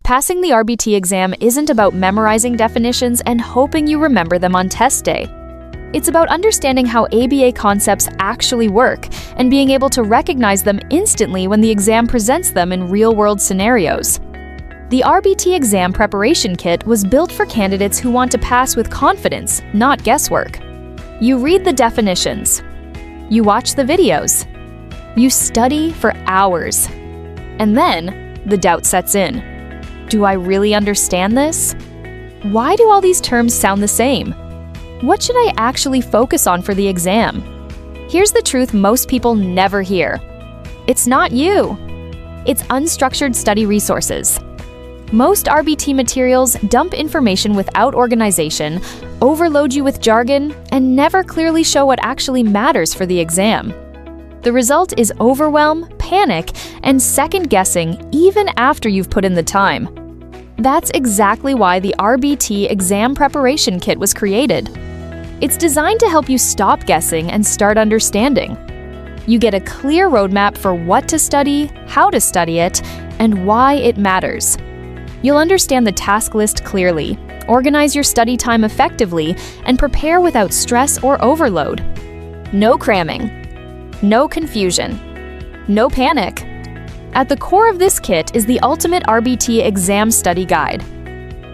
Passing the RBT exam isn't about memorizing definitions and hoping you remember them on test day. It's about understanding how ABA concepts actually work and being able to recognize them instantly when the exam presents them in real-world scenarios. The RBT Exam Preparation Kit was built for candidates who want to pass with confidence, not guesswork. You read the definitions. You watch the videos. You study for hours. And then, the doubt sets in. Do I really understand this? Why do all these terms sound the same? What should I actually focus on for the exam? Here's the truth most people never hear. It's not you. It's unstructured study resources. Most RBT materials dump information without organization, overload you with jargon, and never clearly show what actually matters for the exam. The result is overwhelm, panic, and second-guessing even after you've put in the time. That's exactly why the RBT Exam Preparation Kit was created. It's designed to help you stop guessing and start understanding. You get a clear roadmap for what to study, how to study it, and why it matters. You'll understand the task list clearly, organize your study time effectively, and prepare without stress or overload. No cramming. No confusion. No panic. At the core of this kit is the ultimate RBT exam study guide.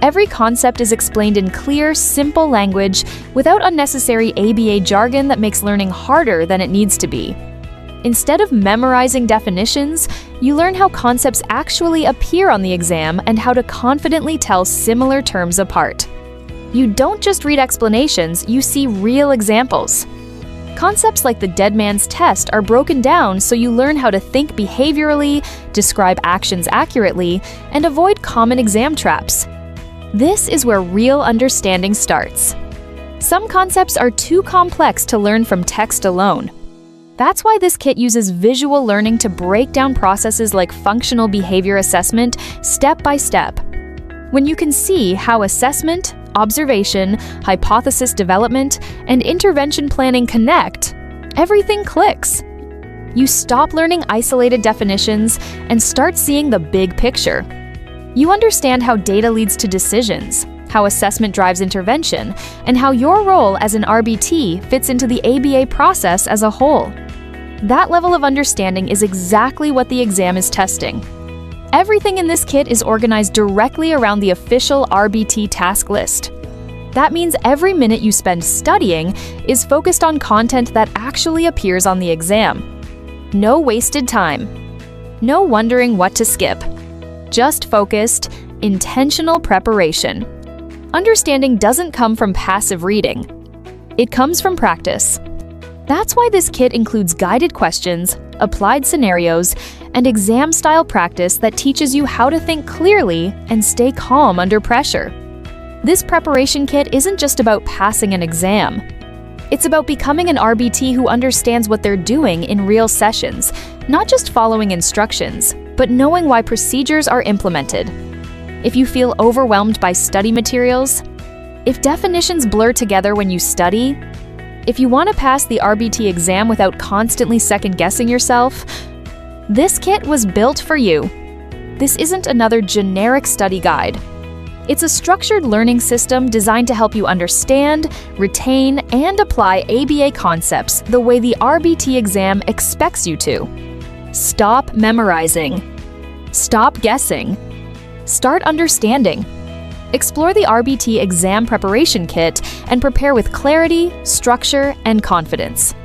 Every concept is explained in clear, simple language without unnecessary ABA jargon that makes learning harder than it needs to be. Instead of memorizing definitions, you learn how concepts actually appear on the exam and how to confidently tell similar terms apart. You don't just read explanations, you see real examples. Concepts like the dead man's test are broken down so you learn how to think behaviorally, describe actions accurately, and avoid common exam traps. This is where real understanding starts. Some concepts are too complex to learn from text alone. That's why this kit uses visual learning to break down processes like functional behavior assessment step by step. When you can see how assessment, observation, hypothesis development, and intervention planning connect, everything clicks. You stop learning isolated definitions and start seeing the big picture. You understand how data leads to decisions, how assessment drives intervention, and how your role as an RBT fits into the ABA process as a whole. That level of understanding is exactly what the exam is testing. Everything in this kit is organized directly around the official RBT Task List. That means every minute you spend studying is focused on content that actually appears on the exam. No wasted time. No wondering what to skip. Just focused, intentional preparation. Understanding doesn't come from passive reading. It comes from practice. That's why this kit includes guided questions, applied scenarios, and exam-style practice that teaches you how to think clearly and stay calm under pressure. This preparation kit isn't just about passing an exam. It's about becoming an RBT who understands what they're doing in real sessions, not just following instructions, but knowing why procedures are implemented. If you feel overwhelmed by study materials, if definitions blur together when you study, if you want to pass the RBT exam without constantly second-guessing yourself, this kit was built for you. This isn't another generic study guide. It's a structured learning system designed to help you understand, retain, and apply ABA concepts the way the RBT exam expects you to. Stop memorizing. Stop guessing. Start understanding. Explore the RBT Exam Preparation Kit and prepare with clarity, structure, and confidence.